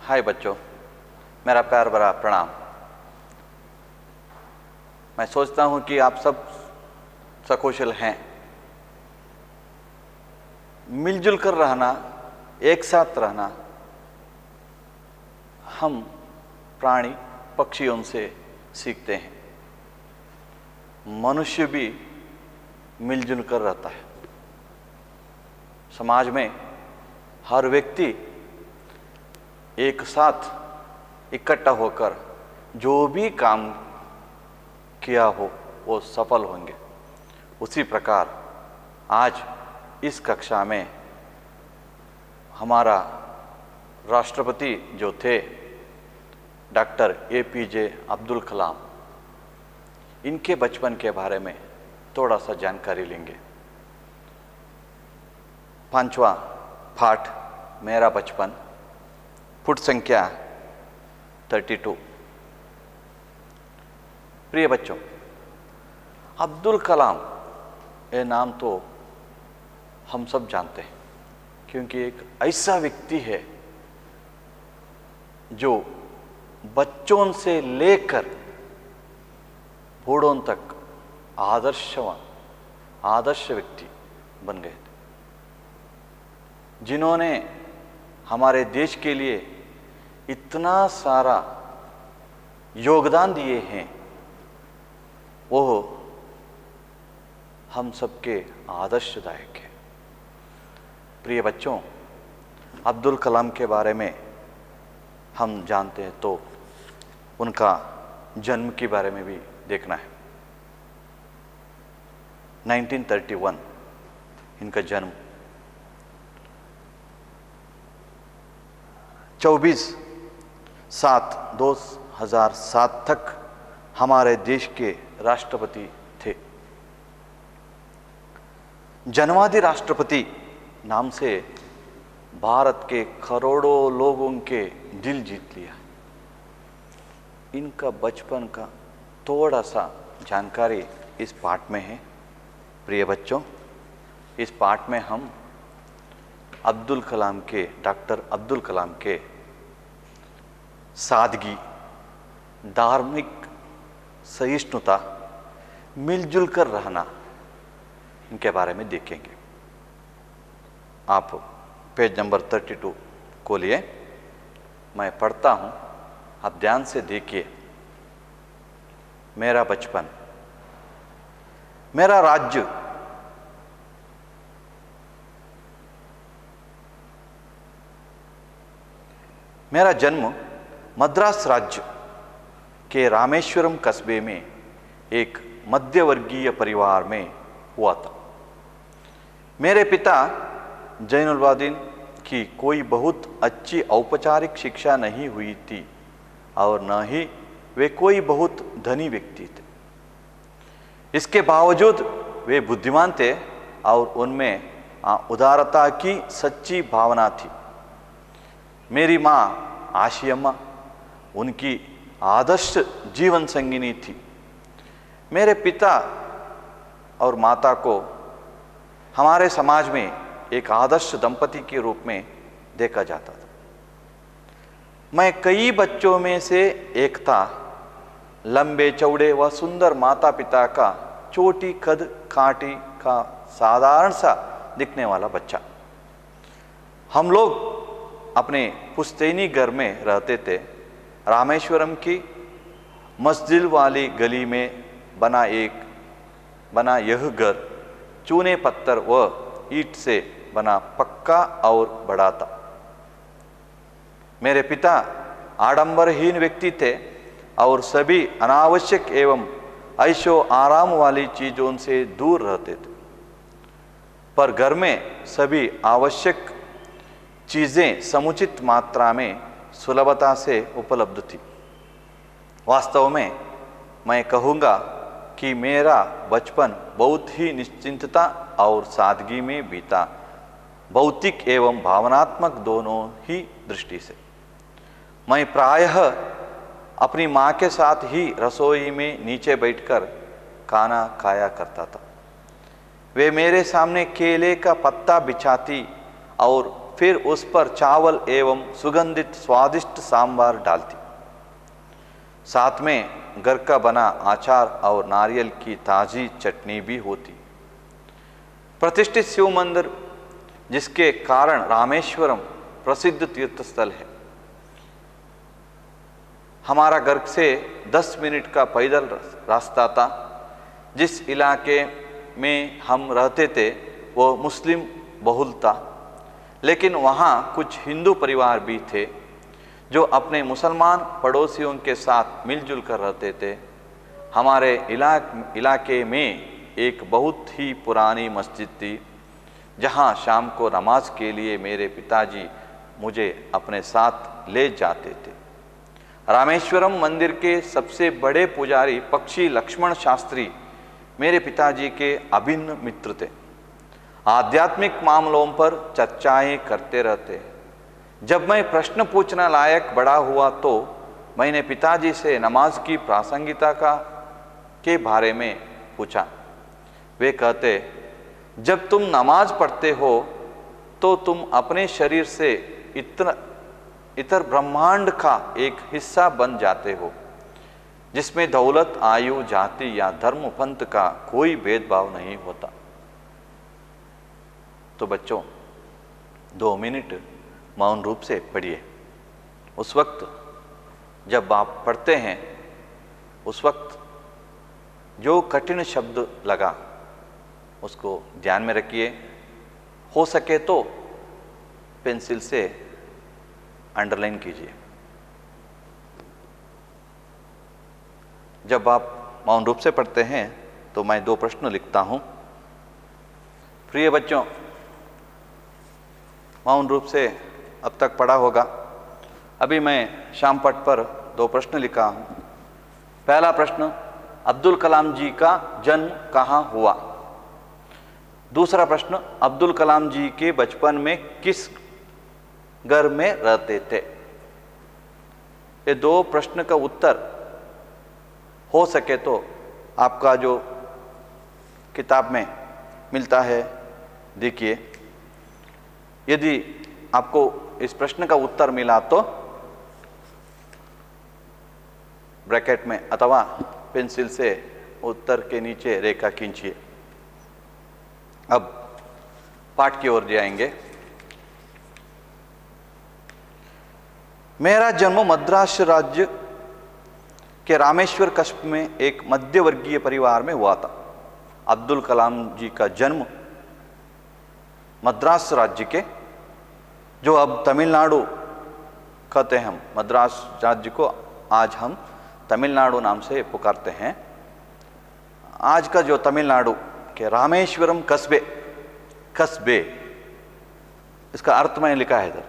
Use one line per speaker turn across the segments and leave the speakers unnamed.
हाय बच्चों, मेरा प्यार भरा प्रणाम। मैं सोचता हूं कि आप सब सकुशल हैं। मिलजुल कर रहना, एक साथ रहना हम प्राणी पक्षियों से सीखते हैं। मनुष्य भी मिलजुल कर रहता है। समाज में हर व्यक्ति एक साथ इकट्ठा होकर जो भी काम किया हो वो सफल होंगे। उसी प्रकार आज इस कक्षा में हमारा राष्ट्रपति जो थे डॉक्टर APJ अब्दुल कलाम, इनके बचपन के बारे में थोड़ा सा जानकारी लेंगे। 5वां पाठ मेरा बचपन, पुट संख्या 32। प्रिय बच्चों, अब्दुल कलाम ये नाम तो हम सब जानते हैं, क्योंकि एक ऐसा व्यक्ति है जो बच्चों से लेकर बूढ़ों तक आदर्श व्यक्ति बन गए थे, जिन्होंने हमारे देश के लिए इतना सारा योगदान दिए हैं। वो हम सबके आदर्शदायक है। प्रिय बच्चों, अब्दुल कलाम के बारे में हम जानते हैं तो उनका जन्म के बारे में भी देखना है। 1931 इनका जन्म। 24/7/2007 तक हमारे देश के राष्ट्रपति थे। जनवादी राष्ट्रपति नाम से भारत के करोड़ों लोगों के दिल जीत लिया। इनका बचपन का थोड़ा सा जानकारी इस पाठ में है। प्रिय बच्चों, इस पाठ में हम डॉक्टर अब्दुल कलाम के सादगी, धार्मिक सहिष्णुता, मिलजुल कर रहना, इनके बारे में देखेंगे। आप पेज नंबर 32 को लिए मैं पढ़ता हूं, आप ध्यान से देखिए। मेरा बचपन, मेरा राज्य, मेरा जन्म मद्रास राज्य के रामेश्वरम कस्बे में एक मध्यवर्गीय परिवार में हुआ था। मेरे पिता जैनुलवादीन की कोई बहुत अच्छी औपचारिक शिक्षा नहीं हुई थी और न ही वे कोई बहुत धनी व्यक्ति थे। इसके बावजूद वे बुद्धिमान थे और उनमें उदारता की सच्ची भावना थी। मेरी माँ आशियम्मा उनकी आदर्श जीवन संगिनी थी। मेरे पिता और माता को हमारे समाज में एक आदर्श दंपति के रूप में देखा जाता था। मैं कई बच्चों में से एक था, लंबे चौड़े व सुंदर माता पिता का छोटी कद काठी का साधारण सा दिखने वाला बच्चा। हम लोग अपने पुश्तैनी घर में रहते थे। रामेश्वरम की मस्जिद वाली गली में बना यह घर चूने पत्थर व ईंट से बना पक्का और बड़ा था। मेरे पिता आडंबरहीन व्यक्ति थे और सभी अनावश्यक एवं ऐशो आराम वाली चीजों से दूर रहते थे, पर घर में सभी आवश्यक चीजें समुचित मात्रा में सुलभता से उपलब्ध थी। वास्तव में मैं कहूँगा कि मेरा बचपन बहुत ही निश्चिंतता और सादगी में बीता, भौतिक एवं भावनात्मक दोनों ही दृष्टि से। मैं प्रायः अपनी माँ के साथ ही रसोई में नीचे बैठकर खाना खाया करता था। वे मेरे सामने केले का पत्ता बिछाती और फिर उस पर चावल एवं सुगंधित स्वादिष्ट सांभर डालती। साथ में घर का बना अचार और नारियल की ताज़ी चटनी भी होती। प्रतिष्ठित शिव मंदिर, जिसके कारण रामेश्वरम प्रसिद्ध तीर्थ स्थल है। हमारा घर से 10 मिनट का पैदल रास्ता था। जिस इलाके में हम रहते थे वो मुस्लिम बहुल था, लेकिन वहाँ कुछ हिंदू परिवार भी थे जो अपने मुसलमान पड़ोसियों के साथ मिलजुल कर रहते थे। हमारे इलाके में एक बहुत ही पुरानी मस्जिद थी, जहाँ शाम को नमाज के लिए मेरे पिताजी मुझे अपने साथ ले जाते थे। रामेश्वरम मंदिर के सबसे बड़े पुजारी पक्षी लक्ष्मण शास्त्री मेरे पिताजी के अभिन्न मित्र थे। आध्यात्मिक मामलों पर चर्चाएं करते रहते। जब मैं प्रश्न पूछने लायक बड़ा हुआ तो मैंने पिताजी से नमाज की प्रासंगिकता के बारे में पूछा। वे कहते, जब तुम नमाज पढ़ते हो तो तुम अपने शरीर से इतर ब्रह्मांड का एक हिस्सा बन जाते हो, जिसमें दौलत, आयु, जाति या धर्म पंथ का कोई भेदभाव नहीं होता। तो बच्चों 2 मिनट मौन रूप से पढ़िए। उस वक्त जब आप पढ़ते हैं, उस वक्त जो कठिन शब्द लगा उसको ध्यान में रखिए। हो सके तो पेंसिल से अंडरलाइन कीजिए। जब आप मौन रूप से पढ़ते हैं तो मैं 2 प्रश्न लिखता हूं। प्रिय बच्चों, मौन रूप से अब तक पढ़ा होगा। अभी मैं श्याम पट पर 2 प्रश्न लिखा हूं। पहला प्रश्न, अब्दुल कलाम जी का जन्म कहाँ हुआ? दूसरा प्रश्न, अब्दुल कलाम जी के बचपन में किस घर में रहते थे? ये 2 प्रश्न का उत्तर हो सके तो आपका जो किताब में मिलता है देखिए। यदि आपको इस प्रश्न का उत्तर मिला तो ब्रैकेट में अथवा पेंसिल से उत्तर के नीचे रेखा खींचिए। अब पाठ की ओर जाएंगे। मेरा जन्म मद्रास राज्य के रामेश्वर कस्ब में एक मध्यवर्गीय परिवार में हुआ था। अब्दुल कलाम जी का जन्म मद्रास राज्य के, जो अब तमिलनाडु कहते हैं, हम मद्रास राज्य को आज हम तमिलनाडु नाम से पुकारते हैं। आज का जो तमिलनाडु के रामेश्वरम कस्बे, इसका अर्थ मैंने लिखा है इधर,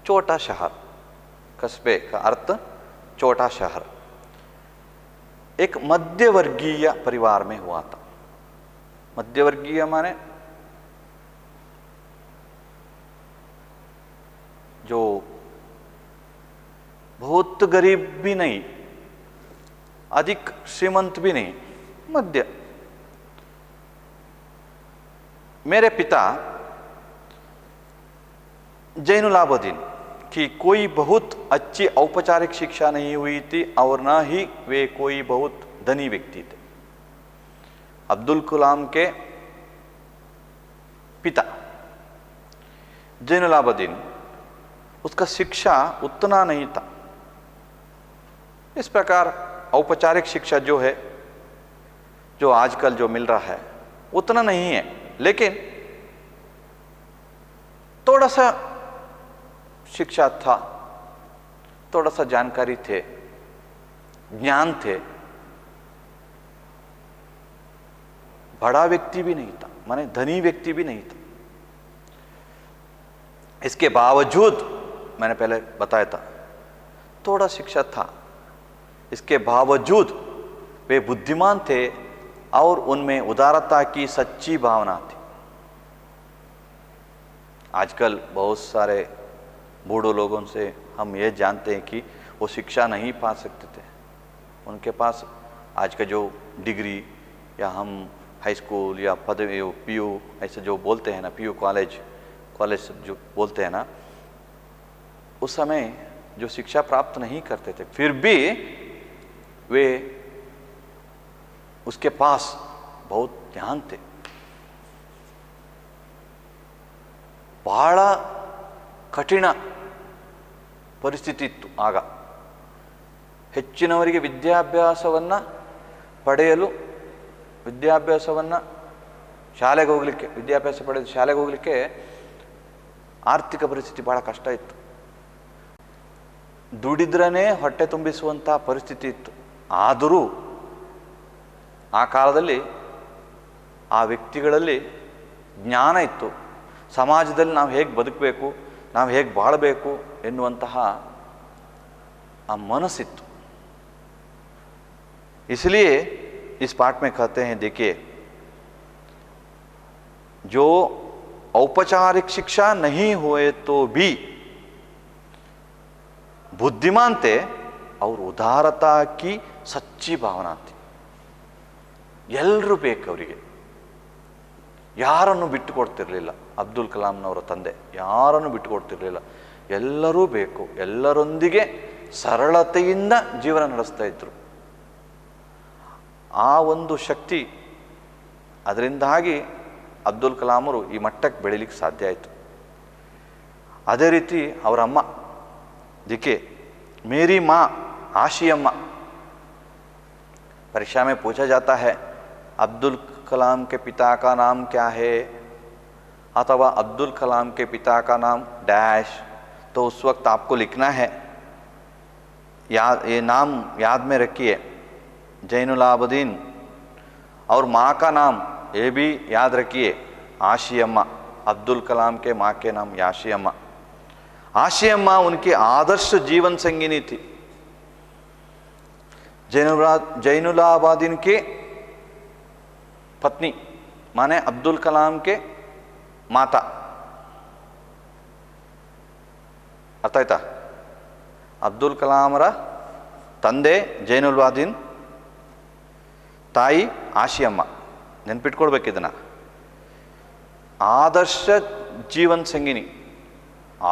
छोटा शहर। कस्बे का अर्थ छोटा शहर। एक मध्यवर्गीय परिवार में हुआ था। मध्यवर्गीय माने जो बहुत गरीब भी नहीं, अधिक श्रीमंत भी नहीं, मध्य। मेरे पिता जैनुलाब्दीन की कोई बहुत अच्छी औपचारिक शिक्षा नहीं हुई थी और न ही वे कोई बहुत धनी व्यक्ति थे। अब्दुल कलाम के पिता जैनुलाब्दीन, उसका शिक्षा उतना नहीं था। इस प्रकार औपचारिक शिक्षा जो है, जो आजकल जो मिल रहा है, उतना नहीं है, लेकिन थोड़ा सा शिक्षा था, थोड़ा सा जानकारी थे, ज्ञान थे। बड़ा व्यक्ति भी नहीं था, माने धनी व्यक्ति भी नहीं था। इसके बावजूद, मैंने पहले बताया था, थोड़ा शिक्षा था, इसके बावजूद वे बुद्धिमान थे और उनमें उदारता की सच्ची भावना थी। आजकल बहुत सारे बूढ़ों लोगों से हम ये जानते हैं कि वो शिक्षा नहीं पा सकते थे। उनके पास आज का जो डिग्री, या हम हाई स्कूल या पदवी, पीयू ऐसे जो बोलते हैं ना, पीयू कॉलेज, कॉलेज जो बोलते हैं ना, उस समय जो शिक्षा प्राप्त नहीं करते थे फिर भी वे उसके पास बहुत ध्यान थे. ಬಹಳ ಕಠಿಣ ಪರಿಸ್ಥಿತಿ ಇತ್ತು ಆಗ. ಹೆಚ್ಚಿನವರಿಗೆ ವಿದ್ಯಾಭ್ಯಾಸವನ್ನು ಪಡೆಯಲು, ವಿದ್ಯಾಭ್ಯಾಸವನ್ನು ಶಾಲೆಗೆ ಹೋಗಲಿಕ್ಕೆ, ವಿದ್ಯಾಭ್ಯಾಸ ಪಡೆದು ಶಾಲೆಗೆ ಹೋಗಲಿಕ್ಕೆ ಆರ್ಥಿಕ ಪರಿಸ್ಥಿತಿ ಭಾಳ ಕಷ್ಟ ಇತ್ತು. ದುಡಿದ್ರೇ ಹೊಟ್ಟೆ ತುಂಬಿಸುವಂಥ ಪರಿಸ್ಥಿತಿ ಇತ್ತು. ಆದರೂ ಆ ಕಾಲದಲ್ಲಿ ಆ ವ್ಯಕ್ತಿಗಳಲ್ಲಿ ಜ್ಞಾನ ಇತ್ತು. ಸಮಾಜದಲ್ಲಿ ನಾವು ಹೇಗೆ ಬದುಕಬೇಕು, ನಾವು ಹೇಗೆ ಬಾಳಬೇಕು ಎನ್ನುವಂತಹ ಆ ಮನಸ್ಸಿತ್ತು. इसलिए इस पाठ में कहते हैं, देखिए, जो औपचारिक शिक्षा नहीं हुए तो भी बुद्धिमान थे और उदारता की सच्ची भावना थी. ಎಲ್ಲರೂ ಬೇಕು ಅವರಿಗೆ, ಯಾರನ್ನು ಬಿಟ್ಟು ಕೊಡ್ತಿರ್ಲಿಲ್ಲ. ಅಬ್ದುಲ್ ಕಲಾಂನವರ ತಂದೆ ಯಾರನ್ನು ಬಿಟ್ಟು ಕೊಡ್ತಿರ್ಲಿಲ್ಲ. ಎಲ್ಲರೂ ಬೇಕು, ಎಲ್ಲರೊಂದಿಗೆ ಸರಳತೆಯಿಂದ ಜೀವನ ನಡೆಸ್ತಾ ಇದ್ರು. ಆ ಒಂದು ಶಕ್ತಿ, ಅದರಿಂದಾಗಿ ಅಬ್ದುಲ್ ಕಲಾಮರು ಈ ಮಟ್ಟಕ್ಕೆ ಬೆಳೀಲಿಕ್ಕೆ ಸಾಧ್ಯ ಆಯಿತು. ಅದೇ ರೀತಿ ಅವರ ಅಮ್ಮ, ದಿಕ್ಕೆ ಮೇರಿ ಮಾ ಆಶಿ ಅಮ್ಮ. परीक्षा में पूछा जाता है अब्दुल कलाम के पिता का नाम क्या है, अथवा अब्दुल कलाम के पिता का नाम डैश, तो उस वक्त आपको लिखना है, ये नाम याद में रखिए, जैनुल आबदीन. और माँ का नाम ये भी याद रखिए, आशी अम्मा. अब्दुल कलाम के माँ के नाम याशी अम्मा. आशी अम्मा उनकी आदर्श जीवन संगिनी थी. जैनुल आबदीन के पत्नी माने अब्दुल कलाम के माता. ಅರ್ಥ ಆಯ್ತಾ? ಅಬ್ದುಲ್ ಕಲಾಮರ ತಂದೆ ಜೈನುಲ್ ಆಬದೀನ್, ತಾಯಿ ಆಶಿಯಮ್ಮ. ನೆನ್ಪಿಟ್ಕೊಳ್ಬೇಕು ಇದನ್ನು. ಆದರ್ಶ ಜೀವನ್ ಸಂಗಿನಿ,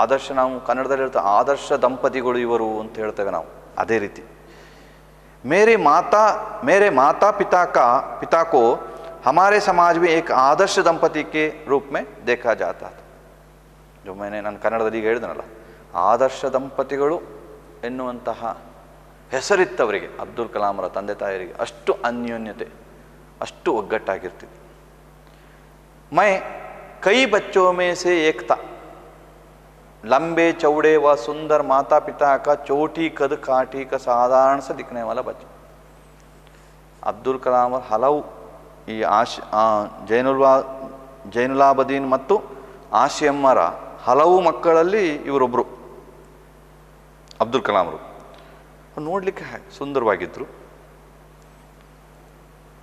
ಆದರ್ಶ, ನಾವು ಕನ್ನಡದಲ್ಲಿ ಹೇಳ್ತೇವೆ ಆದರ್ಶ ದಂಪತಿಗಳು ಇವರು ಅಂತ ಹೇಳ್ತೇವೆ ನಾವು. ಅದೇ ರೀತಿ मेरे माता पिता को हमारे समाज में एक आदर्श दंपति के रूप में देखा जाता था. जो ನಾನು ಕನ್ನಡದಲ್ಲಿ ಈಗ ಹೇಳಿದನಲ್ಲ, ಆದರ್ಶ ದಂಪತಿಗಳು ಎನ್ನುವಂತಹ ಹೆಸರಿತ್ತವರಿಗೆ, ಅಬ್ದುಲ್ ಕಲಾಮರ ತಂದೆ ತಾಯರಿಗೆ. ಅಷ್ಟು ಅನ್ಯೋನ್ಯತೆ, ಅಷ್ಟು ಒಗ್ಗಟ್ಟಾಗಿರ್ತಿತ್ತು. मैं कई बच्चों में से एक था, लंबे चौड़े व सुंदर माता पिता का चोटी कद काठी का साधारण से दिखने वाला बच्चा. ಅಬ್ದುಲ್ ಕಲಾಂ ಹಲವು ಈ ಜೈನುಲ್ ಆಬದೀನ್ ಮತ್ತು ಆಶಿಯಮ್ಮರ ಹಲವು ಮಕ್ಕಳಲ್ಲಿ ಇವರೊಬ್ಬರು ಅಬ್ದುಲ್ ಕಲಾಂರು. ನೋಡಲಿಕ್ಕೆ ಸುಂದರವಾಗಿದ್ದರು,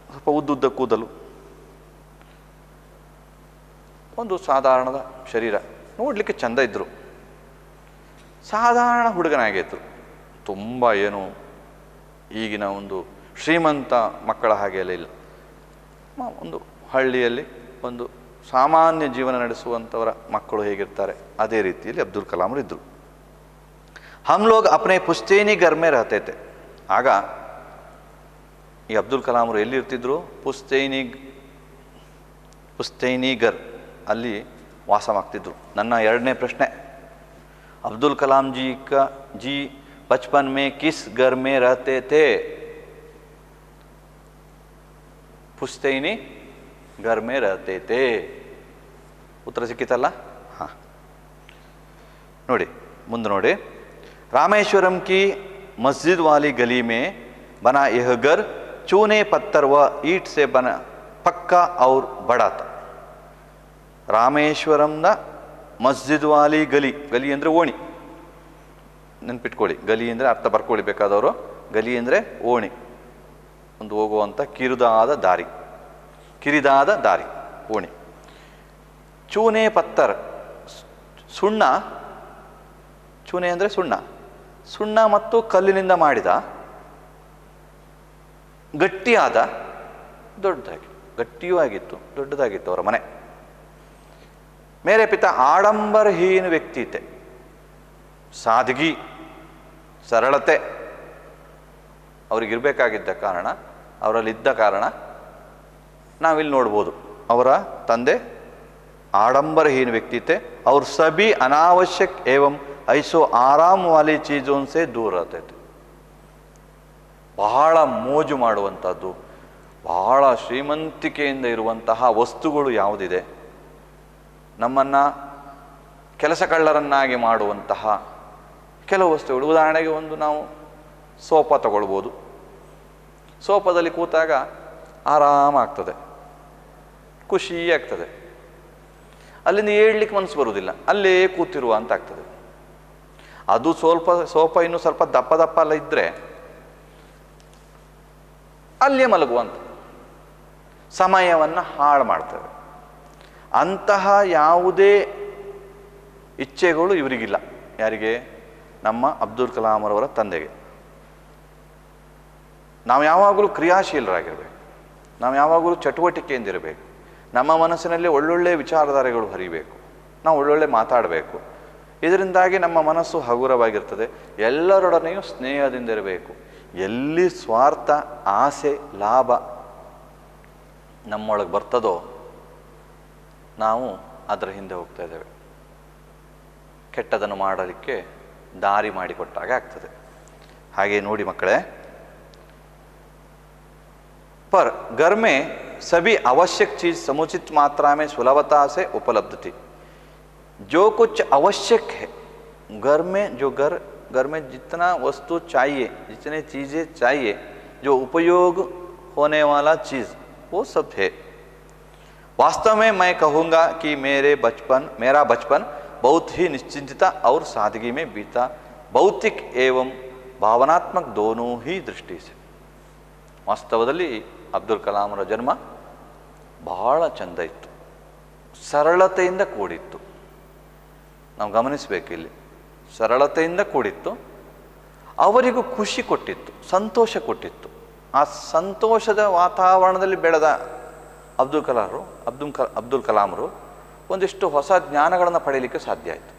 ಸ್ವಲ್ಪ ಉದ್ದುದ್ದ ಕೂದಲು, ಒಂದು ಸಾಧಾರಣದ ಶರೀರ, ನೋಡಲಿಕ್ಕೆ ಚೆಂದ ಇದ್ದರು. ಸಾಧಾರಣ ಹುಡುಗನಾಗಿದ್ದರು. ತುಂಬ ಏನು ಈಗಿನ ಒಂದು ಶ್ರೀಮಂತ ಮಕ್ಕಳ ಹಾಗೆ ಎಲ್ಲ ಇಲ್ಲ. ಒಂದು ಹಳ್ಳಿಯಲ್ಲಿ ಒಂದು ಸಾಮಾನ್ಯ ಜೀವನ ನಡೆಸುವಂಥವರ ಮಕ್ಕಳು ಹೇಗಿರ್ತಾರೆ ಅದೇ ರೀತಿಯಲ್ಲಿ ಅಬ್ದುಲ್ ಕಲಾಂ ಇದ್ದರು. ಹಮ್ ಲೋಗ್ ಅಪ್ನೆ ಪುಸ್ತೇನಿ ಘರ್ ಮೇ ರಹತೆ ಥೆ. ಆಗ ಈ ಅಬ್ದುಲ್ ಕಲಾಂ ಎಲ್ಲಿ ಇರ್ತಿದ್ರು? ಪುಸ್ತೈನಿ ಘರ್ ಅಲ್ಲಿ ವಾಸವಾಗ್ತಿದ್ರು. ನನ್ನ ಎರಡನೇ ಪ್ರಶ್ನೆ, अब्दुल कलाम जी बचपन में किस घर में रहते थे? पुश्तैनी घर में रहते थे. उत्तर सिक्कितल्ल? हाँ, नोड़ी मुंदे नोड़ी. रामेश्वरम की मस्जिद वाली गली में बना यह घर चूने पत्थर व ईंट से बना, पक्का और बड़ा था. ರಾಮೇಶ್ವರಂನ ಮಸ್ಜಿದ್ ವಾಲಿ ಗಲಿ, ಗಲಿ ಅಂದರೆ ಓಣಿ, ನೆನ್ಪಿಟ್ಕೊಳ್ಳಿ. ಗಲಿ ಅಂದರೆ ಅರ್ಥ ಬರ್ಕೊಳ್ಳಿ ಬೇಕಾದವರು. ಗಲಿ ಅಂದರೆ ಓಣಿ, ಒಂದು ಹೋಗುವಂಥ ಕಿರಿದಾದ ದಾರಿ ಓಣಿ. ಚೂನೆ ಪತ್ತರ್, ಸುಣ್ಣ. ಚೂನೆ ಅಂದರೆ ಸುಣ್ಣ ಮತ್ತು ಕಲ್ಲಿನಿಂದ ಮಾಡಿದ ಗಟ್ಟಿಯಾದ, ಗಟ್ಟಿಯೂ ಆಗಿತ್ತು, ದೊಡ್ಡದಾಗಿತ್ತು ಅವರ ಮನೆ. ಮೇರೆ ಪಿತಾ ಆಡಂಬರಹೀನ ವ್ಯಕ್ತಿ ತೆ, ಸಾದಗಿ ಸರಳತೆ ಅವ್ರಿಗಿರಬೇಕಾಗಿದ್ದ ಕಾರಣ, ಅವರಲ್ಲಿದ್ದ ಕಾರಣ ನಾವಿಲ್ಲಿ ನೋಡ್ಬೋದು ಅವರ ತಂದೆ आडंबरहीन व्यक्ति थे और सभी अनावश्यक एवं ऐसो आराम वाली चीजों से दूर रहते थे. ಬಹಳ ಮೋಜು ಮಾಡುವಂಥದ್ದು, ಬಹಳ ಶ್ರೀಮಂತಿಕೆಯಿಂದ ಇರುವಂತಹ ವಸ್ತುಗಳು ಯಾವುದಿದೆ, ನಮ್ಮನ್ನು ಕೆಲಸ ಕಳ್ಳರನ್ನಾಗಿ ಮಾಡುವಂತಹ ಕೆಲವು ವಸ್ತುಗಳು, ಉದಾಹರಣೆಗೆ ಒಂದು ನಾವು ಸೋಫಾ ತಗೊಳ್ಬೋದು. ಸೋಫಾದಲ್ಲಿ ಕೂತಾಗ ಆರಾಮಾಗ್ತದೆ, ಖುಷಿ ಆಗ್ತದೆ, ಅಲ್ಲಿಂದ ಏಳ್ಲಿಕ್ಕೆ ಮನಸ್ಸು ಬರುವುದಿಲ್ಲ, ಅಲ್ಲೇ ಕೂತಿರುವ ಅಂತ ಆಗ್ತದೆ. ಅದು ಸೋಫಾ ಇನ್ನೂ ಸ್ವಲ್ಪ ದಪ್ಪ ದಪ್ಪ ಎಲ್ಲ ಇದ್ದರೆ ಅಲ್ಲೇ ಮಲಗುವಂತ ಸಮಯವನ್ನು ಹಾಳು ಮಾಡ್ತವೆ. ಅಂತಹ ಯಾವುದೇ ಇಚ್ಛೆಗಳು ಇವರಿಗಿಲ್ಲ. ಯಾರಿಗೆ? ನಮ್ಮ ಅಬ್ದುಲ್ ಕಲಾಂ ಅವರ ತಂದೆಗೆ. ನಾವು ಯಾವಾಗಲೂ ಕ್ರಿಯಾಶೀಲರಾಗಿರಬೇಕು, ನಾವು ಯಾವಾಗಲೂ ಚಟುವಟಿಕೆಯಿಂದಿರಬೇಕು, ನಮ್ಮ ಮನಸ್ಸಿನಲ್ಲಿ ಒಳ್ಳೊಳ್ಳೆ ವಿಚಾರಧಾರೆಗಳು ಹರಿಬೇಕು, ನಾವು ಒಳ್ಳೊಳ್ಳೆ ಮಾತಾಡಬೇಕು. ಇದರಿಂದಾಗಿ ನಮ್ಮ ಮನಸ್ಸು ಹಗುರವಾಗಿರ್ತದೆ. ಎಲ್ಲರೊಡನೆಯೂ ಸ್ನೇಹದಿಂದ ಇರಬೇಕು. ಎಲ್ಲಿ ಸ್ವಾರ್ಥ, ಆಸೆ, ಲಾಭ ನಮ್ಮೊಳಗೆ ಬರ್ತದೋ ನಾವು ಅದರ ಹಿಂದೆ ಹೋಗ್ತಾ ಇದ್ದೇವೆ. ಕೆಟ್ಟದನ್ನು ಮಾಡಲಿಕ್ಕೆ ದಾರಿ ಮಾಡಿಕೊಟ್ಟಾಗ ಆಗ್ತದೆ. ಹಾಗೆ ನೋಡಿ ಮಕ್ಕಳೇ, पर घर में सभी आवश्यक चीज समुचित मात्रा में सुलभता से उपलब्ध थी. जो कुछ आवश्यक है घर में, जो घर में जितना वस्तु चाहिए, जितने चीज़ें चाहिए, जो उपयोग होने वाला चीज़, वो सब है. वास्तव में मैं कहूँगा कि मेरा बचपन बहुत ही निश्चिंतता और सादगी में बीता, भौतिक एवं भावनात्मक दोनों ही दृष्टि से. ವಾಸ್ತವದಲ್ಲಿ ಅಬ್ದುಲ್ ಕಲಾಂರ ಜನ್ಮ ಬಹಳ ಚಂದ ಇತ್ತು, ಸರಳತೆಯಿಂದ ಕೂಡಿತ್ತು. ನಾವು ಗಮನಿಸಬೇಕು, ಇಲ್ಲಿ ಸರಳತೆಯಿಂದ ಕೂಡಿತ್ತು, ಅವರಿಗೂ ಖುಷಿ ಕೊಟ್ಟಿತ್ತು, ಸಂತೋಷ ಕೊಟ್ಟಿತ್ತು. ಆ ಸಂತೋಷದ ವಾತಾವರಣದಲ್ಲಿ ಬೆಳೆದ ಅಬ್ದುಲ್ ಕಲಾಂರು ಒಂದಿಷ್ಟು ಹೊಸ ಜ್ಞಾನಗಳನ್ನು ಪಡೆಯಲಿಕ್ಕೆ ಸಾಧ್ಯ ಆಯಿತು.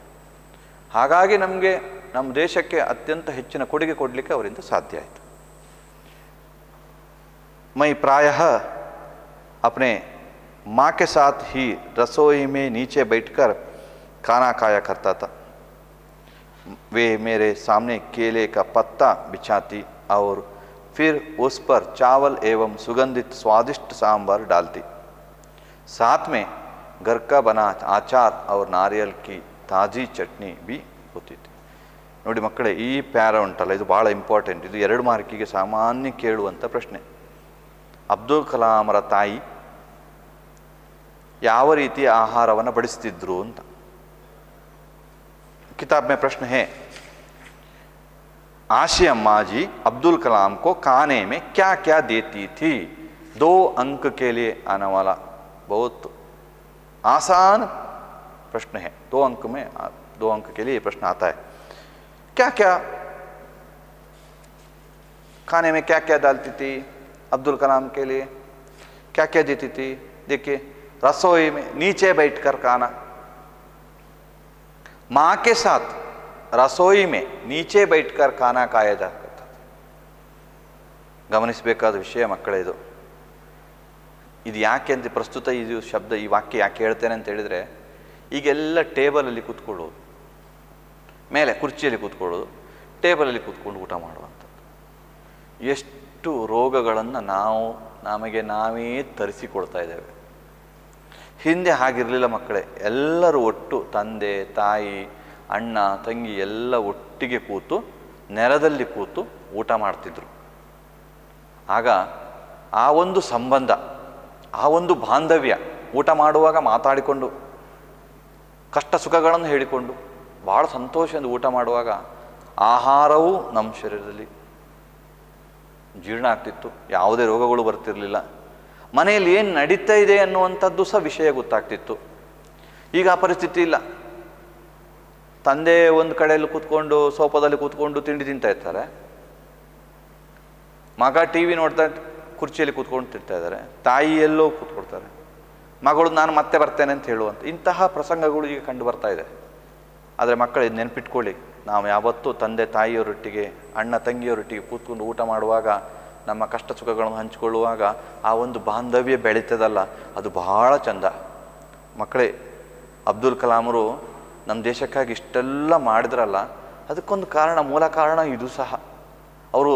ಹಾಗಾಗಿ ನಮಗೆ ನಮ್ಮ ದೇಶಕ್ಕೆ ಅತ್ಯಂತ ಹೆಚ್ಚಿನ ಕೊಡುಗೆ ಕೊಡಲಿಕ್ಕೆ ಅವರಿಂದ ಸಾಧ್ಯ ಆಯಿತು. मैं प्रायः अपने माँ के साथ ही रसोई में नीचे बैठकर खाना खाया करता था. वे मेरे सामने केले का पत्ता बिछाती और फिर उस पर चावल एवं सुगंधित स्वादिष्ट सांभर डालती. साथ में घर का बना अचार और नारियल की ताज़ी चटनी भी होती थी. ನೋಡಿ ಮಕ್ಕಳೇ, ಈ ಪ್ಯಾರ ಉಂಟಲ್ಲ, ಇದು ಭಾಳ ಇಂಪಾರ್ಟೆಂಟ್. ಇದು 2 ಮಾರ್ಕಿಗೆ ಸಾಮಾನ್ಯ ಕೇಳುವಂಥ ಪ್ರಶ್ನೆ. ಅಬ್ದುಲ್ ಕಲಾಂರ ತಾಯಿ ಯಾವ ರೀತಿಯ ಆಹಾರವನ್ನು ಬಡಿಸ್ತಿದ್ರು ಅಂತ. किताब में प्रश्न है, आशी अम्मा जी अब्दुल कलाम को खाने में क्या क्या देती थी? 2 अंक के लिए आने वाला बहुत आसान प्रश्न है. 2 अंक के लिए प्रश्न आता है. क्या क्या खाने में क्या क्या डालती थी अब्दुल कलाम के लिए, क्या क्या देती थी? देखिए, रसोई में नीचे बैठकर खाना, माँ के साथ रसोई में नीचे बैठकर खाना खाया जा करता था. ಗಮನಿಸಬೇಕಾದ ವಿಷಯ ಮಕ್ಕಳೇ ಇದು. ಇದು ಯಾಕೆ ಅಂತ ಪ್ರಸ್ತುತ ಇದು ಶಬ್ದ, ಈ ವಾಕ್ಯ ಯಾಕೆ ಹೇಳ್ತೇನೆ ಅಂತ ಹೇಳಿದರೆ, ಈಗೆಲ್ಲ ಟೇಬಲಲ್ಲಿ ಕೂತ್ಕೊಳ್ಳೋದು, ಮೇಲೆ ಕುರ್ಚಿಯಲ್ಲಿ ಕೂತ್ಕೊಳ್ಳೋದು, ಟೇಬಲಲ್ಲಿ ಕೂತ್ಕೊಂಡು ಊಟ ಮಾಡುವಂಥದ್ದು. ಎಷ್ಟು ರೋಗಗಳನ್ನು ನಮಗೆ ನಾವೇ ತರಿಸಿಕೊಳ್ತಾ ಇದ್ದೇವೆ. ಹಿಂದೆ ಹಾಗಿರಲಿಲ್ಲ ಮಕ್ಕಳೇ. ಎಲ್ಲರೂ ಒಟ್ಟು, ತಂದೆ ತಾಯಿ ಅಣ್ಣ ತಂಗಿ ಎಲ್ಲ ಒಟ್ಟಿಗೆ ಕೂತು ನೆಲದಲ್ಲಿ ಕೂತು ಊಟ ಮಾಡ್ತಿದ್ರು. ಆಗ ಆ ಒಂದು ಸಂಬಂಧ, ಆ ಒಂದು ಬಾಂಧವ್ಯ, ಊಟ ಮಾಡುವಾಗ ಮಾತಾಡಿಕೊಂಡು ಕಷ್ಟ ಸುಖಗಳನ್ನು ಹೇಳಿಕೊಂಡು ಭಾಳ ಸಂತೋಷದಿಂದ ಊಟ ಮಾಡುವಾಗ ಆಹಾರವೂ ನಮ್ಮ ಶರೀರದಲ್ಲಿ ಜೀರ್ಣ ಆಗ್ತಿತ್ತು, ಯಾವುದೇ ರೋಗಗಳು ಬರ್ತಿರಲಿಲ್ಲ. ಮನೆಯಲ್ಲಿ ಏನು ನಡೀತಾ ಇದೆ ಅನ್ನುವಂಥದ್ದು ಸಹ ವಿಷಯ ಗೊತ್ತಾಗ್ತಿತ್ತು. ಈಗ ಆ ಪರಿಸ್ಥಿತಿ ಇಲ್ಲ. ತಂದೆ ಒಂದು ಕಡೆಯಲ್ಲಿ ಕೂತ್ಕೊಂಡು ಸೋಫಾದಲ್ಲಿ ಕೂತ್ಕೊಂಡು ತಿಂಡಿ ತಿಂತಾ ಇರ್ತಾರೆ, ಮಗ ಟಿ ವಿ ನೋಡ್ತಾ ಕುರ್ಚಿಯಲ್ಲಿ ಕೂತ್ಕೊಂಡು ತಿಂತಾ ಇದ್ದಾರೆ, ತಾಯಿ ಎಲ್ಲೋ ಕೂತ್ಕೊಳ್ತಾರೆ, ಮಗಳು ನಾನು ಮತ್ತೆ ಬರ್ತೇನೆ ಅಂತ ಹೇಳುವಂಥ ಇಂತಹ ಪ್ರಸಂಗಗಳು ಈಗ ಕಂಡು ಬರ್ತಾ ಇದೆ. ಆದರೆ ಮಕ್ಕಳು ಇದು ನೆನಪಿಟ್ಕೊಳ್ಳಿ, ನಾವು ಯಾವತ್ತೂ ತಂದೆ ತಾಯಿಯವರೊಟ್ಟಿಗೆ ಅಣ್ಣ ತಂಗಿಯವರೊಟ್ಟಿಗೆ ಕೂತ್ಕೊಂಡು ಊಟ ಮಾಡುವಾಗ, ನಮ್ಮ ಕಷ್ಟ ಸುಖಗಳನ್ನು ಹಂಚಿಕೊಳ್ಳುವಾಗ ಆ ಒಂದು ಬಾಂಧವ್ಯ ಬೆಳೀತದಲ್ಲ, ಅದು ಬಹಳ ಚಂದ. ಮಕ್ಕಳೇ, ಅಬ್ದುಲ್ ಕಲಾಮರು ನಮ್ಮ ದೇಶಕ್ಕಾಗಿ ಇಷ್ಟೆಲ್ಲ ಮಾಡಿದ್ರಲ್ಲ, ಅದಕ್ಕೊಂದು ಕಾರಣ, ಮೂಲ ಕಾರಣ ಇದು ಸಹ. ಅವರು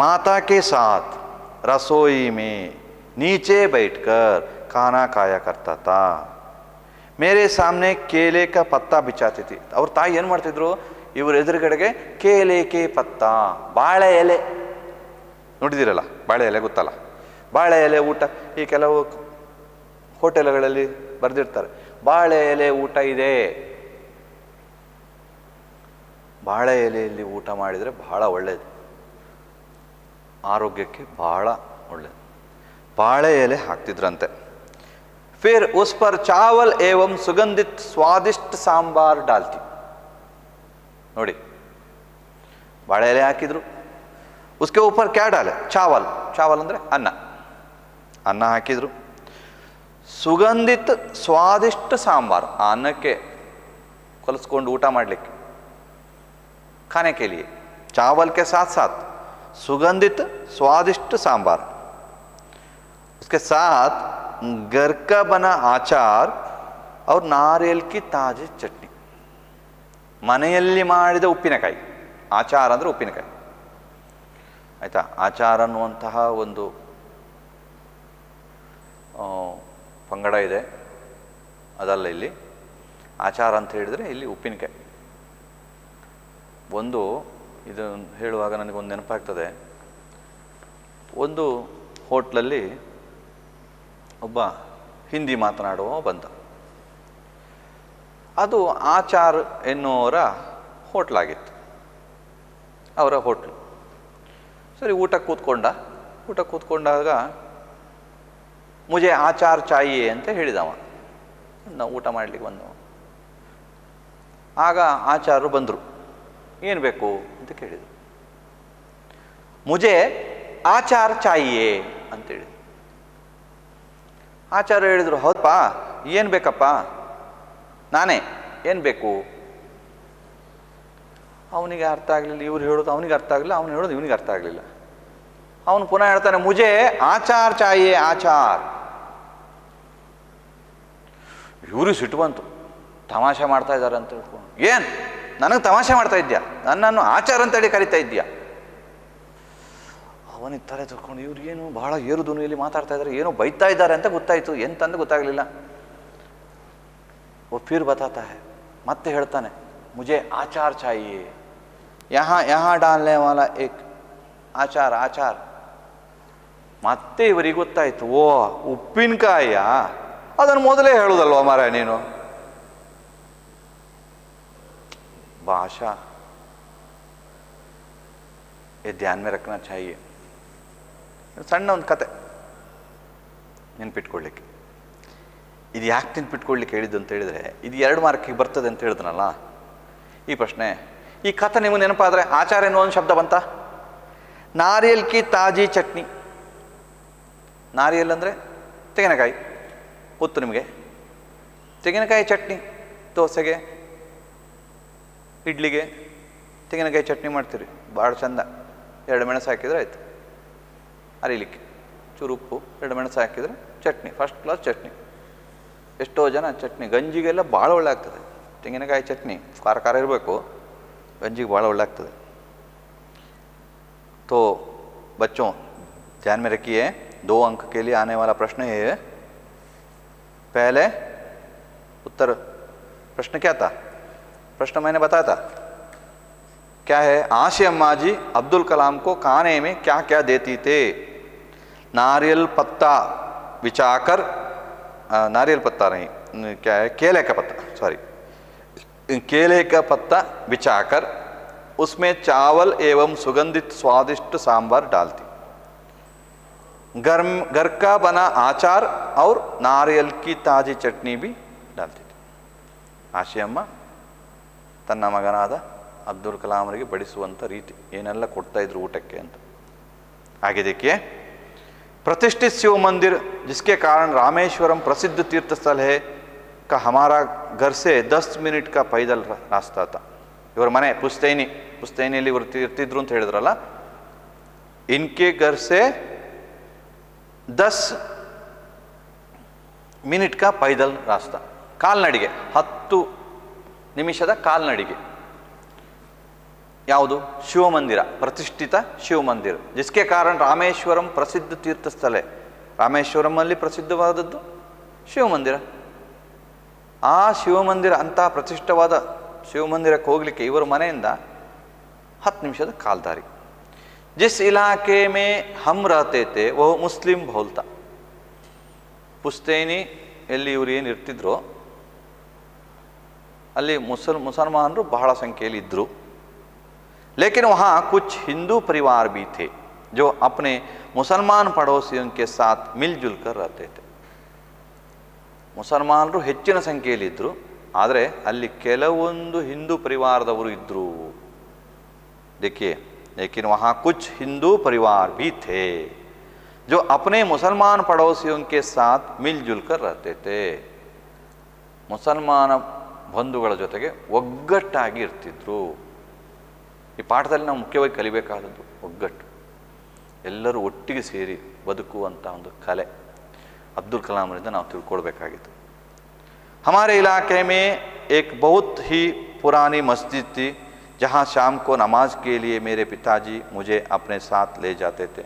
ಮಾತಾ ಕೆ ಸಾಥ್ ರಸೋಯಿ ಮೇ ನೀಚೆ ಬೈಟ್ಕರ್ ಖಾನಾ ಖಾಯಾ ಕರ್ತಾ ತಾ, ಮೇರೆ ಸಾಮ್ನೆ ಕೇಲೆ ಕ ಪತ್ತಾ ಬಿಚಾತಿ ಥಿ. ಅವ್ರ ತಾಯಿ ಏನು ಮಾಡ್ತಿದ್ರು, ಇವ್ರ ಎದುರುಗಡೆಗೆ ಕೇಲೆ ಕೆ ಪತ್ತಾ, ಬಾಳೆ ಎಲೆ ನೋಡಿದಿರಲ್ಲ, ಬಾಳೆ ಎಲೆ ಗೊತ್ತಲ್ಲ, ಬಾಳೆ ಎಲೆ ಊಟ. ಈ ಕೆಲವು ಹೋಟೆಲ್ಗಳಲ್ಲಿ ಬರೆದಿರ್ತಾರೆ, ಬಾಳೆ ಎಲೆ ಊಟ ಇದೆ. ಬಾಳೆ ಎಲೆಯಲ್ಲಿ ಊಟ ಮಾಡಿದರೆ ಬಹಳ ಒಳ್ಳೆಯದು, ಆರೋಗ್ಯಕ್ಕೆ ಬಹಳ ಒಳ್ಳೆಯದು. ಬಾಳೆ ಎಲೆ ಹಾಕ್ತಿದ್ರಂತೆ. फिर उस पर चावल एवं सुगंधित स्वादिष्ट सांबार डालती. ನೋಡಿ, ಬಾಳೆ ಎಲೆ ಹಾಕಿದ್ರು, उसके ऊपर क्या डाले, चावल, चावल ಅಂದರೆ ಅನ್ನ, ಅನ್ನ ಹಾಕಿದ್ರು. ಸುಗಂಧಿತ ಸ್ವಾದಿಷ್ಟ ಸಾಂಬಾರ್, ಆ ಅನ್ನಕ್ಕೆ ಕಲಿಸ್ಕೊಂಡು ಊಟ ಮಾಡಲಿಕ್ಕೆ, खाने के लिए चावल के साथ साथ सुगंधित स्वादिष्ट सांबार, उसके साथ घर का बना आचार और नारियल की ताजी चटनी. ಮನೆಯಲ್ಲಿ ಮಾಡಿದ ಉಪ್ಪಿನಕಾಯಿ, ಆಚಾರ ಅಂದರೆ ಉಪ್ಪಿನಕಾಯಿ ಆಯಿತಾ. ಆಚಾರ ಅನ್ನುವಂತಹ ಒಂದು ಪಂಗಡ ಇದೆ, ಅದಲ್ಲ ಇಲ್ಲಿ. ಆಚಾರ ಅಂತ ಹೇಳಿದರೆ ಇಲ್ಲಿ ಉಪ್ಪಿನಕಾಯಿ. ಒಂದು ಇದು ಹೇಳುವಾಗ ನನಗೊಂದು ನೆನಪಾಗ್ತದೆ, ಒಂದು ಹೋಟ್ಲಲ್ಲಿ ಒಬ್ಬ ಹಿಂದಿ ಮಾತನಾಡುವ ಬಂದ. ಅದು ಆಚಾರ್ ಎನ್ನುವರ ಹೋಟ್ಲಾಗಿತ್ತು, ಅವರ ಹೋಟ್ಲು. ಸರಿ, ಊಟಕ್ಕೆ ಕೂತ್ಕೊಂಡಾಗ ಮುಜೆ ಆಚಾರ್ ಚಾಯಿಯೇ ಅಂತ ಹೇಳಿದವ. ನಾವು ಊಟ ಮಾಡಲಿಕ್ಕೆ ಬಂದವ. ಆಗ ಆಚಾರ್ಯರು ಬಂದರು. ಏನು ಬೇಕು ಅಂತ ಕೇಳಿದರು. ಮುಜೆ ಆಚಾರ್ ಚಾಯಿಯೇ ಅಂತೇಳಿದ್ರು. ಆಚಾರ್ಯ ಹೇಳಿದರು, ಹೌದಪ್ಪ, ಏನು ಬೇಕಪ್ಪ, ನಾನೇ, ಏನು ಬೇಕು. ಅವನಿಗೆ ಅರ್ಥ ಆಗಲಿಲ್ಲ, ಇವ್ರು ಹೇಳೋದು ಅವನಿಗೆ ಅರ್ಥ ಆಗಲಿಲ್ಲ, ಅವನು ಹೇಳೋದು ಇವನಿಗೆ ಅರ್ಥ ಆಗಲಿಲ್ಲ. ಅವನು ಪುನಃ ಹೇಳ್ತಾನೆ, ಮುಜೆ ಆಚಾರ್ ಚಾಯಿಯೇ ಆಚಾರ್. ಇವರು ಸಿಟ್ಟು ಬಂತು, ತಮಾಷೆ ಮಾಡ್ತಾ ಇದ್ದಾರೆ ಅಂತ ಹೇಳ್ಕೊಂಡು. ಏನು, ನನಗೆ ತಮಾಷೆ ಮಾಡ್ತಾ ಇದ್ಯಾ, ನನ್ನನ್ನು ಆಚಾರ ಅಂತೇಳಿ ಕರಿತಾ ಇದ್ಯಾ. ಅವನಿಗೆ ತಲೆ ತಿಳ್ಕೊಂಡು, ಇವ್ರಿಗೇನು ಬಹಳ ಏರು ಧ್ವನಿಯಲ್ಲಿ ಮಾತಾಡ್ತಾ ಇದ್ದಾರೆ, ಏನೋ ಬೈತಾ ಇದ್ದಾರೆ ಅಂತ ಗೊತ್ತಾಯಿತು, ಎಂತಂದು ಗೊತ್ತಾಗಲಿಲ್ಲ. वो फिर बताता है, ಮತ್ತೆ ಹೇಳ್ತಾನೆ, मुझे आचार चाहिए, यहाँ डालने वाला एक आचार आचार. ಮತ್ತೆ ಇವರಿಗೆ ಗೊತ್ತಾಯಿತು, ಓ ಉಪ್ಪಿನಕಾಯ, ಅದನ್ನು ಮೊದಲೇ ಹೇಳುದಲ್ವ ಮಾರಾಯ ನೀನು. भाषा ये ध्यान में रखना चाहिए. ಸಣ್ಣ ಒಂದು ಕತೆ ನೆನ್ಪಿಟ್ಕೊಳ್ಳಿಕ್ಕೆ. ಇದು ಯಾಕೆ ನೆನ್ಪಿಟ್ಕೊಳ್ಳಿಕ್ಕೆ ಹೇಳಿದ್ದು ಅಂತ ಹೇಳಿದರೆ, ಇದು 2 ಮಾರ್ಕಿಗೆ ಬರ್ತದೆ ಅಂತ ಹೇಳಿದ್ನಲ್ಲ ಈ ಪ್ರಶ್ನೆ. ಈ ಕಥೆ ನಿಮಗೆ ನೆನಪಾದರೆ ಆಚಾರ ಎನ್ನುವ ಒಂದು ಶಬ್ದ ಬಂತ. ನಾರಿಯಲ್ ಕಿ ತಾಜಿ ಚಟ್ನಿ. ನಾರಿಯಲ್ ಅಂದರೆ ತೆಂಗಿನಕಾಯಿ, ಗೊತ್ತು ನಿಮಗೆ. ತೆಂಗಿನಕಾಯಿ ಚಟ್ನಿ, ದೋಸೆಗೆ ಇಡ್ಲಿಗೆ ತೆಂಗಿನಕಾಯಿ ಚಟ್ನಿ ಮಾಡ್ತೀರಿ, ಭಾಳ ಚಂದ. 2 ಮೆಣಸು ಹಾಕಿದರೆ ಆಯಿತು, ಅರಿಲಿಕ್ಕೆ ಚೂರು ಉಪ್ಪು, 2 ಮೆಣಸು ಹಾಕಿದರೆ ಚಟ್ನಿ, ಫಸ್ಟ್ ಕ್ಲಾಸ್ ಚಟ್ನಿ. ಎಷ್ಟೋ ಜನ ಚಟ್ನಿ ಗಂಜಿಗೆಲ್ಲ ಭಾಳ ಒಳ್ಳೆ ಆಗ್ತದೆ. ತೆಂಗಿನಕಾಯಿ ಚಟ್ನಿ ಖಾರ ಖಾರ ಇರಬೇಕು, ಗಂಜಿಗೆ ಭಾಳ ಒಳ್ಳೆ ಆಗ್ತದೆ. तो बच्चों ध्यान में रखिए, 2 अंक के लिए आने वाला प्रश्न है. पहले उत्तर प्रश्न क्या था, प्रश्न मैंने बताया था, क्या है, आशी अम्मा जी अब्दुल कलाम को खाने में क्या क्या देती थे. नारियल पत्ता बिछाकर, नारियल पत्ता नहीं, क्या है, केले का पत्ता, सॉरी, केले का पत्ता बिछाकर उसमें चावल एवं सुगंधित स्वादिष्ट सांभर डालती. घर का बना आचार और नारियल की ताजी चटनी भी डालती थी. ಆಶಿ ಅಮ್ಮ ತನ್ನ ಮಗನಾದ ಅಬ್ದುಲ್ ಕಲಾಂ ಅವರಿಗೆ ಬಡಿಸುವಂಥ ರೀತಿ ಏನೆಲ್ಲ ಕೊಡ್ತಾ ಇದ್ರು ಊಟಕ್ಕೆ ಅಂತ. आगे देखिए, प्रतिष्ठित शिव मंदिर जिसके कारण रामेश्वरम प्रसिद्ध तीर्थ स्थल है का हमारा घर से 10 मिनट का पैदल रास्ता था। इवर मने पुस्तैनिಯಲ್ಲಿ ಇವರು ಇರ್ತಿದ್ರು ಅಂತ ಹೇಳಿದ್ರಲ್ಲ, इनके घर से 10 मिनट का पैदल रास्ता, ಕಾಲ್ನಡಿಗೆ 10 ನಿಮಿಷದ ಕಾಲ್ನಡಿಗೆ। ಯಾವುದು? ಶಿವ ಮಂದಿರ, ಪ್ರತಿಷ್ಠಿತ ಶಿವ ಮಂದಿರ, जिसके कारण ರಾಮೇಶ್ವರಂ ಪ್ರಸಿದ್ಧ ತೀರ್ಥ ಸ್ಥಳ। ರಾಮೇಶ್ವರಂ ಅಲ್ಲಿ ಪ್ರಸಿದ್ಧವಾದದ್ದು ಶಿವ ಮಂದಿರ। ಆ ಶಿವ ಮಂದಿರ ಅಂತ ಪ್ರತಿಷ್ಠವಾದ ಶಿವ ಮಂದಿರಕ್ಕೆ ಹೋಗಲಿಕ್ಕೆ ಇವರ ಮನೆಯಿಂದ 10 ನಿಮಿಷದ ಕಾಲ್ದಾರಿ। जिस इलाके में हम रहते थे वो मुस्लिम बहुल था। पुस्तैनी ಎಲ್ಲಿ ಇವರು ಏನು ಇರ್ತಿದ್ರು ಅಲ್ಲಿ ಮುಸಲ್ಮಾನರು ಬಹಳ ಸಂಖ್ಯೆಯಲ್ಲಿ ಇದ್ದರು। लेकिन वहाँ कुछ हिंदू परिवार भी थे जो अपने मुसलमान पड़ोसियों के साथ मिलजुल कर रहते थे। ಮುಸಲ್ಮಾನರು ಹೆಚ್ಚಿನ ಸಂಖ್ಯೆಯಲ್ಲಿ ಇದ್ದರು, ಆದರೆ ಅಲ್ಲಿ ಕೆಲವೊಂದು ಹಿಂದೂ ಪರಿವಾರದವರು ಇದ್ದರು। देखिए, लेकिन वहाँ कुछ हिंदू परिवार भी थे जो अपने मुसलमान पड़ोसियों के साथ मिलजुल कर रहते थे। ಮುಸಲ್ಮಾನ ಬಂಧುಗಳ ಜೊತೆಗೆ ಒಗ್ಗಟ್ಟಾಗಿ ಇರ್ತಿದ್ರು। ಈ ಪಾಠದಲ್ಲಿ ನಾವು ಮುಖ್ಯವಾಗಿ ಕಲಿಬೇಕಾದದ್ದು ಒಗ್ಗಟ್ಟು, ಎಲ್ಲರೂ ಒಟ್ಟಿಗೆ ಸೇರಿ ಬದುಕುವಂಥ ಒಂದು ಕಲೆ अब्दुल कलाम रिंद नाउ तिಳ್ಕೊಳ್ಬೇಕಾಗಿತ್ತು। हमारे इलाके में एक बहुत ही पुरानी मस्जिद थी जहाँ शाम को नमाज के लिए मेरे पिताजी मुझे अपने साथ ले जाते थे।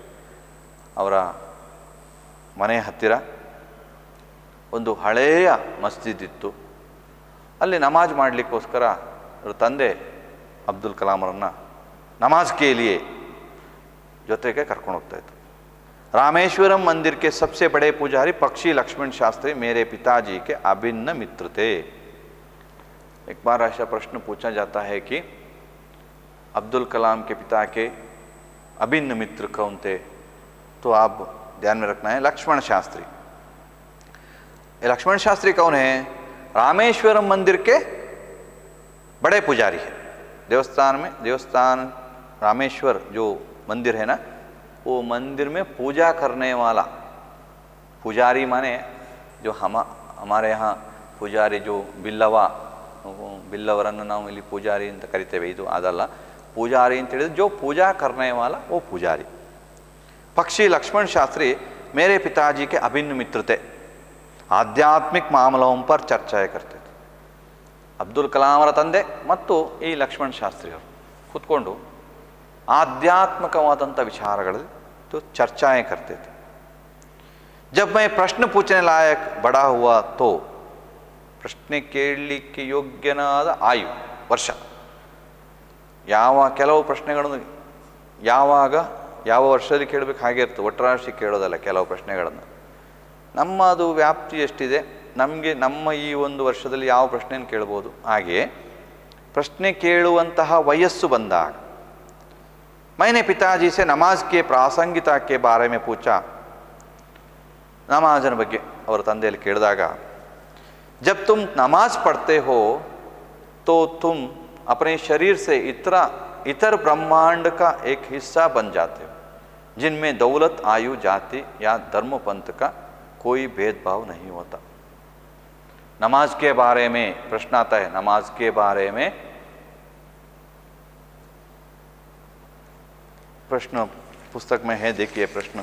ಅವರ ಮನೆ ಹತ್ತಿರ ಒಂದು ಹಳೆಯ ಮಸ್ಜಿದ್ ಇತ್ತು, ಅಲ್ಲಿ ನಮಾಜ್ ಮಾಡಲಿಕ್ಕೋಸ್ಕರ ಅವರ ತಂದೆ ಅಬ್ದುಲ್ ಕಲಾಂ ಅವರನ್ನು ನಮಾಜ್ ಕೆ ಲಿಯೆ ಜೊತೆಗೆ ಕರ್ಕೊಂಡು ಹೋಗ್ತಾ ಇತ್ತು। रामेश्वरम मंदिर के सबसे बड़े पुजारी पक्षी लक्ष्मण शास्त्री मेरे पिताजी के अभिन्न मित्र थे। एक बार ऐसा प्रश्न पूछा जाता है कि अब्दुल कलाम के पिता के अभिन्न मित्र कौन थे, तो आप ध्यान में रखना है लक्ष्मण शास्त्री। ये लक्ष्मण शास्त्री कौन है? रामेश्वरम मंदिर के बड़े पुजारी है। देवस्थान रामेश्वर जो मंदिर है ना, वो मंदिर में पूजा करने वाला पुजारी माने जो हमारे यहाँ पुजारी जो बिल्लवरನ್ನು ನಾವು ಇಲ್ಲಿ ಪೂಜಾರಿ ಅಂತ ಕರಿತೇವೆ, ಇದು ಅದಲ್ಲ। ಪೂಜಾರಿ ಅಂತ ಹೇಳಿದ್ರೆ जो पूजा करने वाला वो पुजारी। पक्षी लक्ष्मण शास्त्री मेरे पिताजी के अभिन्न मित्र थे, आध्यात्मिक मामलों पर चर्चा करते थे। ಅಬ್ದುಲ್ ಕಲಾಂ ಅವರ ತಂದೆ ಮತ್ತು ಈ ಲಕ್ಷ್ಮಣ ಶಾಸ್ತ್ರಿ ಅವರು ಕೂತ್ಕೊಂಡು आध्यात्मिकवादंत विचारಗಳಲ್ಲಿ तो चर्चाएं करते थे। जब मैं प्रश्न पूछने लायक बड़ा हुआ तो ಪ್ರಶ್ನೆ ಕೇಳಲಿಕ್ಕೆ ಯೋಗ್ಯನಾದ ಆಯು ವರ್ಷ, ಕೆಲವು ಪ್ರಶ್ನೆಗಳನ್ನು ಯಾವ ವರ್ಷದಲ್ಲಿ ಕೇಳಬೇಕು ಹಾಗೆ ಇರ್ತದೆ, ಒಟ್ಟರಾಶಿ ಕೇಳೋದಲ್ಲ ಕೆಲವು ಪ್ರಶ್ನೆಗಳನ್ನು। ನಮ್ಮದು ವ್ಯಾಪ್ತಿ ಎಷ್ಟಿದೆ, ನಮಗೆ ನಮ್ಮ ಈ ಒಂದು ವರ್ಷದಲ್ಲಿ ಯಾವ ಪ್ರಶ್ನೆಯನ್ನು ಕೇಳ್ಬೋದು, ಹಾಗೆಯೇ ಪ್ರಶ್ನೆ ಕೇಳುವಂತಹ ವಯಸ್ಸು ಬಂದಾಗ मैंने पिताजी से नमाज के प्रासंगिकता के बारे में पूछा। नमाजन ಬಗ್ಗೆ ಅವರ ತಂದೆಯಲ್ಲಿ ಕೇಳಿದಾಗ, जब तुम नमाज पढ़ते हो तो तुम अपने शरीर से इतर ब्रह्मांड का एक हिस्सा बन जाते हो जिनमें दौलत, आयु, जाति या धर्म पंथ का कोई भेदभाव नहीं होता। नमाज के बारे में प्रश्न आता है, नमाज के बारे में प्रश्न पुस्तक में है, देखिए प्रश्न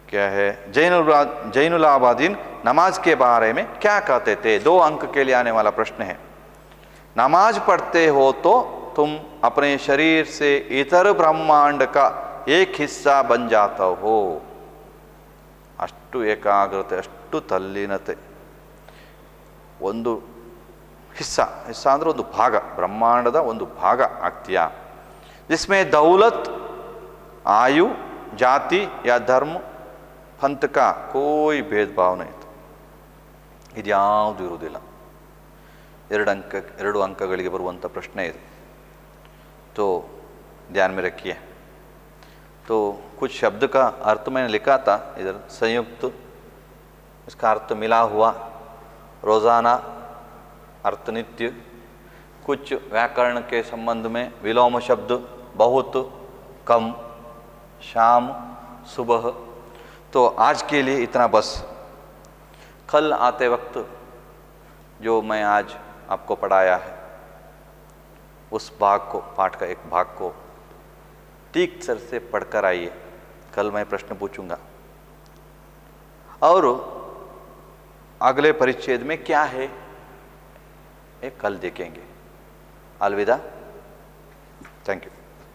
क्या है। जैनुलाबादीन नमाज के बारे में क्या कहते थे? 2 अंक के लिए आने वाला प्रश्न है। नमाज पढ़ते हो तो तुम अपने शरीर से इतर ब्रह्मांड का एक हिस्सा बन जाता हो। ಅಷ್ಟು ಏಕಾಗ್ರತೆ, ಅಷ್ಟು ತಲ್ಲೀನತೆ, ಒಂದು ಹಿಸ್ಸ ಅಂದರೆ ಒಂದು ಭಾಗ, ಬ್ರಹ್ಮಾಂಡದ ಒಂದು ಭಾಗ ಆಗ್ತೀಯಾ। जिसमें दौलत, आयु, जाति या धर्म पंथ का कोई भेदभाव नहीं था। ಇದ್ಯಾವುದು ಇರುವುದಿಲ್ಲ। 2 ಅಂಕಗಳಿಗೆ ಬರುವಂಥ ಪ್ರಶ್ನೆ ಇದು। तो ध्यान में रखिए। तो कुछ शब्द का अर्थ मैंने लिखा था इधर, संयुक्त, इसका अर्थ मिला हुआ, रोज़ाना अर्थ नित्य, कुछ व्याकरण के संबंध में विलोम शब्द बहुत, कम, शाम, सुबह, तो आज के लिए इतना बस। कल आते वक्त जो मैं आज आपको पढ़ाया है उस पाठ का एक भाग को ठीक सर से पढ़कर आइए। कल मैं प्रश्न पूछूंगा और अगले परिच्छेद में क्या है ये कल देखेंगे। अलविदा। Thank you.